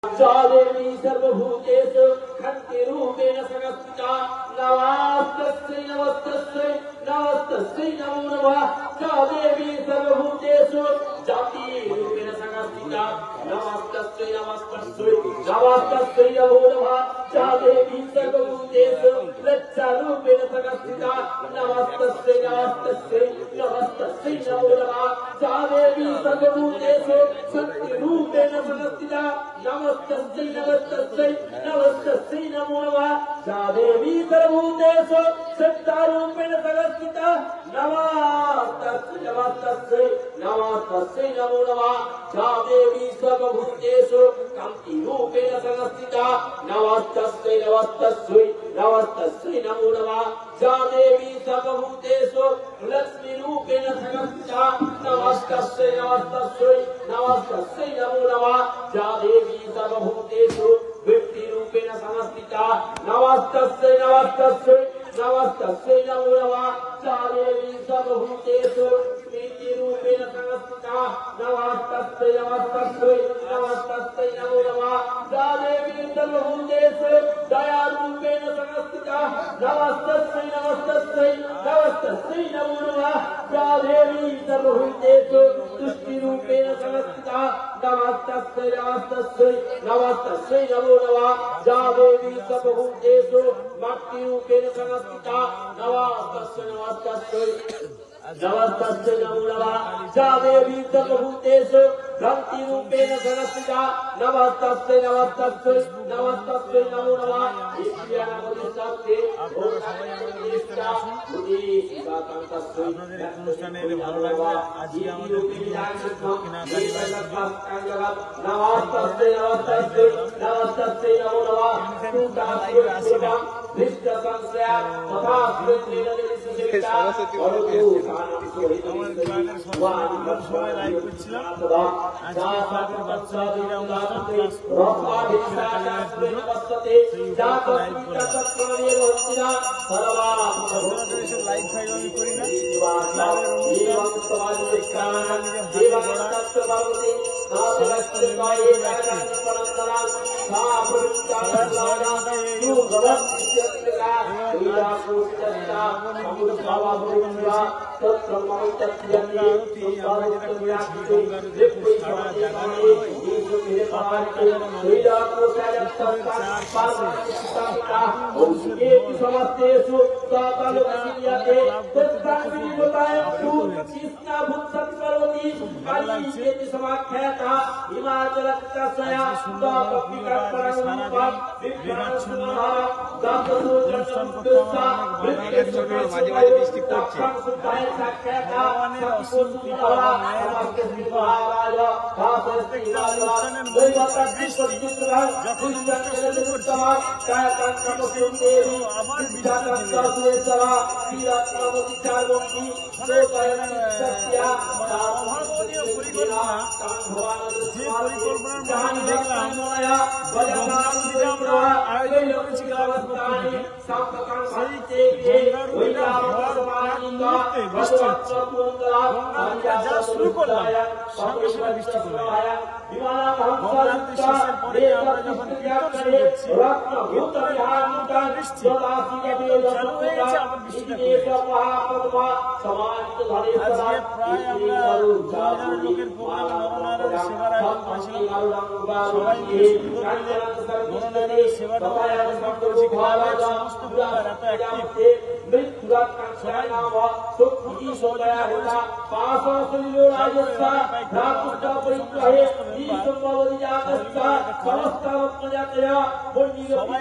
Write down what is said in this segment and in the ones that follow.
देवी सर्वभूतेषु शक्तिरूपेण संस्थिता नमस्तस्यै नमस्तस्यै नमस्तस्यै नमो नमः देवी सर्वभूतेषु जातिरूपेण संस्थिता नमस्तस्यै नमस्तस्यै नमस्तस्यै नमो नमः देवी सर्वभूतेषु लज्जारूपेण संस्थिता नमस्तस्यै नमस्तस्यै नमस्तस्यै नमो नमः देवी सर्वभूतेषु शक्तिरूपेण संस्थिता नमस्तस्यै नमस्तस्यै नमस्तस्यै नमो नमः देवी सर्वभूतेषु शक्तिरूपेण संस्थिता नमस्तस्यै नमस्तस्यै नमस्तस्यै नमो नमः देवी सर्वभूतेषु कान्तिरूपेण संस्थिता नमस्तस्यै नमस्तस्यै नमस्तस्यै नमो नमः देवी सर्वभूतेषु लक्ष्मीरूपेण संस्थिता नमस्तस्यै नमस्तस्यै नमस्तस्यै नमो नमः देवी सर्वभूतेषु वृत्तिरूपेण संस्थिता नमस्तस्यै नमस्तस्यै नमस्तस्यै नमो नमः देवी सर्वभूतेषु स्मृतिरूपेण संस्थिता नमस्तस्यै नमस्तस्यै नमस्तस्यै नमो नमः देवी सर्वभूतेषु दयारूपेण संस्थिता नमस्तस्यै नमस्तस्यै नमस्तस्यै नमो नमः देवी सर्वभूतेषु तुष्टिरूपेण संस्थिता नमस्तस्यै नमस्तस्यै नमस्तस्यै नमो नमः देवी सर्वभूतेषु भक्तिरूपेण संस्थिता नमस्तस्यै नमस्तस्यै नमस्तस्यै नमो नमः देवी सर्वभूतेषु भक्तिरूपेण संस्थिता नमस्तस्यै नमस्तस्यै नमस्तस्यै नमो नमः অনুষ্ঠানে ভালো লাগবে আজকে আমাদের সময় লাইভ করছিলাম লাইভ ফাইভ আমি করি না শুরু করলাম সঙ্গে সঙ্গে বৃষ্টি করলাম ভোগান্তি শেষের পরে আমরা যখন কীর্তন শুরু করছি কীর্তনের বৃষ্টি চালু হয়ে গেছে আবার বৃষ্টিটা আজকে প্রায় আমরা 2000 লোকের প্রোগ্রাম নরনারায়ণের সেবার আয়োজন করেছিলাম সবাই মিলে সুন্দর মিলে নরনারায়ণের সেবাটা আয়োজন করেছি গ্রামের সমস্ত পরিবার এত অ্যাক্টিভ সবাই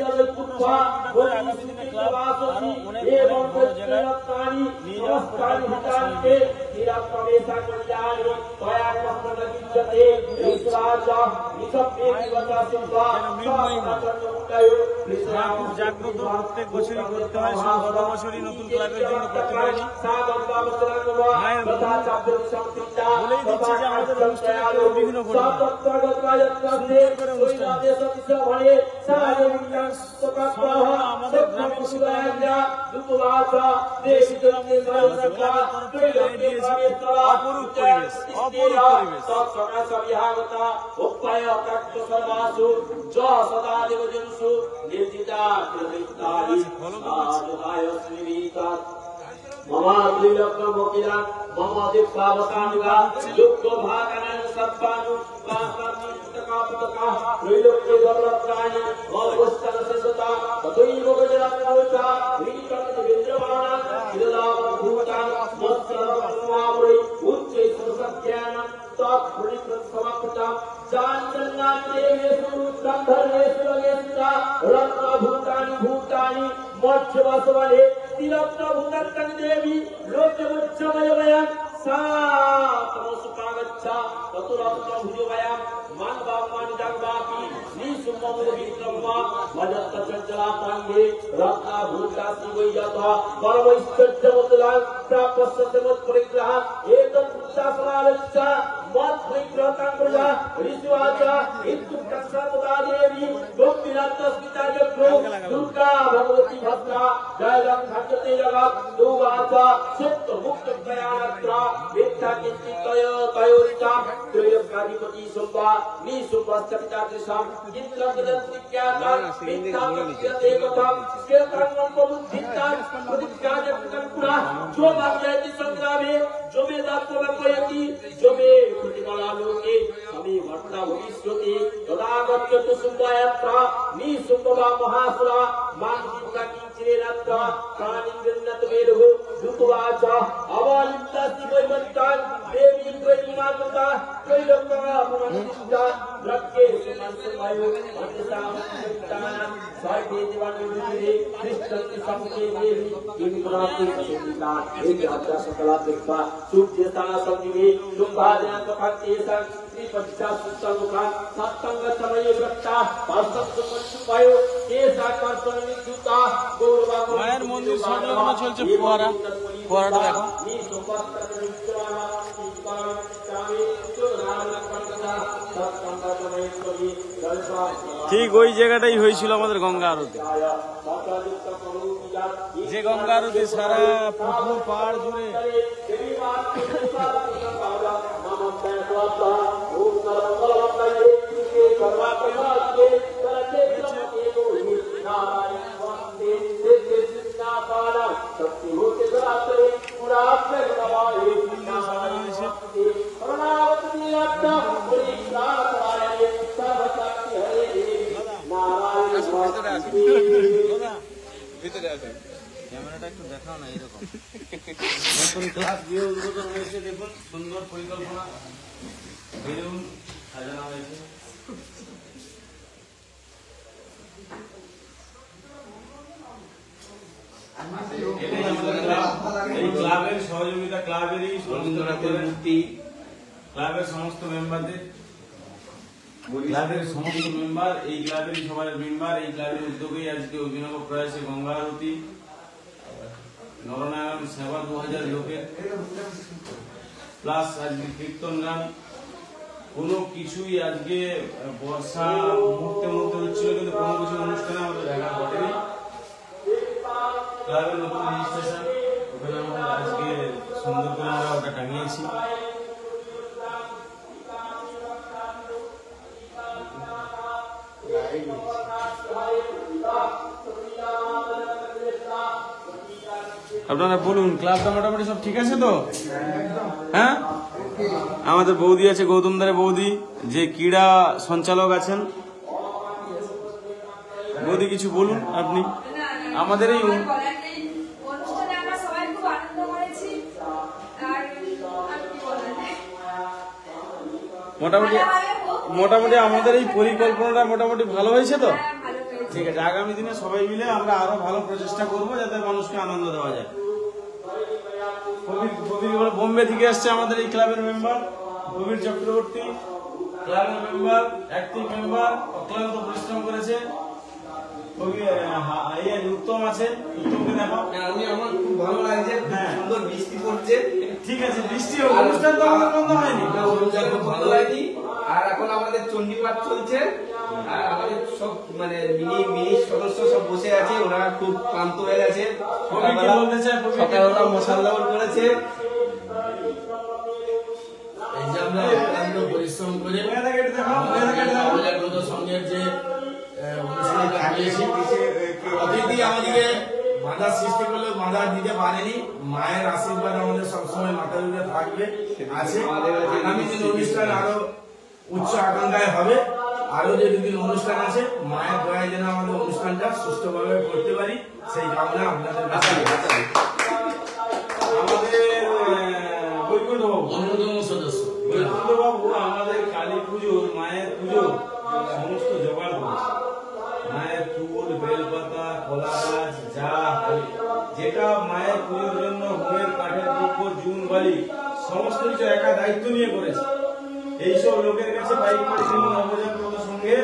জাগ্রত প্রত্যেক বছরই করতে হয়, গত বছরই নতুন ক্লাবের জন্য করতে পারিনি। মায়ের বলেই দিচ্ছি যে আমাদের অনুষ্ঠানে বিভিন্ন সুন্দর করে অনুষ্ঠান আমাদের গ্রামীণ শিক্ষা দিয়েছি অপরূপ পরিবেশ, অপরূপ পরিবেশ। मम त्रिलोक मोकिला मम दिव्यावतानुगा युक्त भागनान सत्पानु काकापुतका त्रिलोके गौरवत्राणि अवस्तन ससता तदैव गजरात्मोचा विकट विद्रवाणा इदलाव भूतान मत्सरमावृ उच्चै सत्यान तत्पुरितं समाप्ता जानन्नातेषु गन्धर्वेषु लगेषु रत्नभूतानि भूतानि मोक्षवसवने तिरत्नभूतत्तनि देवी लोकमुच्चमयमयं सा तमसुकागच्छा ततुरत्नभुजमयं मानवामानि जगवापि श्रीसुममुदविक्रम्मा मजत्तचञ्चलाताङ्गे रत्नभूतासि वैयतः परमैश्वर्यमुदलां प्रापस्यतमुत्परिग्रह एतत्पुरुषासनालक्ष्य मत्परिग्रहतां प्रजा ऋषिवाचा इत्युक्तसर्वदा देवी गोपीनाथस्मिता जग्रो दुर्गा भगवती भद्रा जयं भजते जगत् दुवाचा सत्य मुक्त दयानत्रा विद्या किंचितय तयोरिता त्रयोकाधिपति सुंबा निसुंबस्तपिता त्रिशां इंद्रगदन्तिक्याता विद्या प्रत्यते कथा स्केत्रंगं बुद्धिता प्रतिज्ञाजकंकुरा जो भाग्यति संग्रामे जो मे दात्वकयति जो मे प्रतिमलालोके समी वर्ता भविष्यति तदागच्छतु सुंबायत्रा निसुंबा महासुरा मानसिका किंचिरेनत्रा प्राणिंगन्नत वेदो दुतवाचा अवालिप्तास्ति वैमत्तान् देवी त्रयीमाता त्रैलोका पुनर्निष्ठा रक्के सुमंसवायु अंतसामस्तानां साइते दिवानुदिरे कृष्णन्ति समुखे देवी किंप्राप्ति सुखिता एक हत्या सकला दिक्पा सुखजेताना संजीवे शुभादना कथातेसा श्रीपतिचा सुसंगुखा सत्संग समये वृत्ता पार्श्व सुपायो केसा कर्षण विद्युता गौरवा মায়ের মন্দির সংলগ্ন চলছে ফোয়ারা, ফোয়ারাটা দেখো। ঠিক ওই জায়গাটাই হয়েছিল আমাদের গঙ্গা আরতি, যে গঙ্গা আরতি সারা পুকুর পাড় জুড়ে ক্যামেরাটা একটু দেখাও না। এরকম নতুন ক্লাস দিয়ে উদ্বোধন হয়েছে, দেখুন সুন্দর পরিকল্পনা, বেলুন সাজানো হয়েছে। এই ক্লাবের সহযোগিতা, ক্লাবেরই মূর্তি, ক্লাবের সমস্ত মেম্বারদের, ক্লাবের সমস্ত মেম্বার, এই ক্লাবেরই সবার মেম্বার, এই ক্লাবের উদ্যোগেই আজকে অভিনব প্রয়াসে গঙ্গা আরতি, নরনারায়ণ সেবা 2000 লোকের প্লাস আজকে কীর্তন গান। কোনো কিছুই আজকে বর্ষা মুহূর্তে মুহূর্তে হচ্ছিল, কিন্তু কোনো কিছু অনুষ্ঠানে আমাদের দেখা ঘটেনি। ক্লাবের নতুন রেজিস্ট্রেশন, ওখানে আমরা আজকে সুন্দর করে আমরা ওটা টাঙিয়েছি। আপনারা বলুন, ক্লাবটা মোটামুটি সব ঠিক আছে তো? হ্যাঁ, আমাদের বৌদি আছে, গৌতমদারের বৌদি, যে ক্রীড়া সঞ্চালক আছেন। বৌদি কিছু বলুন আপনি। আমাদের এই মোটামুটি আমাদের এই পরিকল্পনাটা মোটামুটি ভালো হয়েছে তো? ঠিক আছে, আগামী দিনে সবাই মিলে আমরা আরো ভালো প্রচেষ্টা করবো যাতে মানুষকে আনন্দ দেওয়া যায়। বোম্বে থেকে আসছে আমাদের এই ক্লাবের মেম্বার প্রবীর চক্রবর্তী, ক্লাবের মেম্বার, অ্যাক্টিভ মেম্বার, অক্লান্ত পরিশ্রম করেছে। উত্তম আছে, উত্তমকে দেখো। আমার খুব ভালো লাগছে, সুন্দর বৃষ্টি পড়ছে। ঠিক আছে, বৃষ্টি অনুষ্ঠান তো আমাদের বন্ধ হয়নি, অনুষ্ঠান খুব ভালো হয়নি। আর এখন আমাদের চণ্ডীপাঠ চলছে, আর আমাদের সব মানে মিনি সদস্য সব বসে আছে, ওরা খুব ক্লান্ত হয়ে গেছে। সকালবেলা মশাল করেছে। পরিশ্রম করে আমাদের সঙ্গের যে অনুষ্ঠানটা দিয়েছি, অতিথি আমাদেরকে বাধা সৃষ্টি করলে বাধা দিতে পারেনি। মায়ের আশীর্বাদ আমাদের সবসময় মাথার উপরে থাকবে, আছে। আগামী দিন অনুষ্ঠান আরো উচ্চ আকাঙ্ক্ষায় হবে। আরো যে দুদিন অনুষ্ঠান আছে, মায়ের দয়ায় যেন আমাদের অনুষ্ঠানটা সুষ্ঠুভাবে করতে পারি, সেই কামনা আপনাদের কাছে। আমাদের বৈকুণ্ঠ বাবু, অন্যতম সদস্য বৈকুণ্ঠ বাবু আমাদের কালী পুজোর মায়ের পুজো সমস্ত জোগাড় করেছে। মায়ের ফুল, বেলপাতা, কলা গাছ, যা যেটা মায়ের পুজোর জন্য হোমের কাঠের দ্রব্য, জুন বালি সমস্ত কিছু একা দায়িত্ব নিয়ে করেছে। এইসব লোকের কাছে বাইক করে তিনি নবজাত সঙ্গে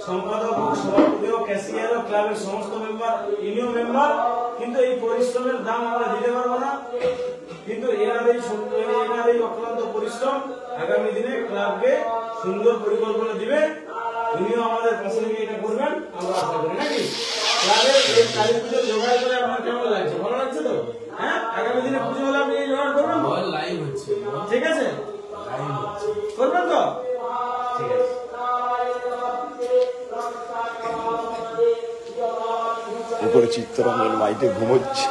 সম্পাদক, সভাপতি, ক্যাশিয়ার, ক্লাবের সমস্ত মেম্বার, ইউনিয়ন মেম্বার, কিন্তু এই পরিশ্রমের দাম আমরা দিতে পারবো না। কিন্তু এনার এই অক্লান্ত পরিশ্রম আগামী দিনে ক্লাবকে সুন্দর পরিকল্পনা দিবে। উনিও আমাদের পাশে থেকে এটা করবেন আমরা আশা করি, নাকি? ক্লাবের এই কালী পুজোর জোগাড় করে আপনার কেমন লাগছে? ভালো লাগছে তো? হ্যাঁ, আগামী দিনে পুজো হলে আপনি এই জোগাড় করবেন তো? লাইভ হচ্ছে, ঠিক আছে, করবেন তো? ঠিক আছে। উপরে চিত্তরঞ্জন মাইতে ঘুমোচ্ছে।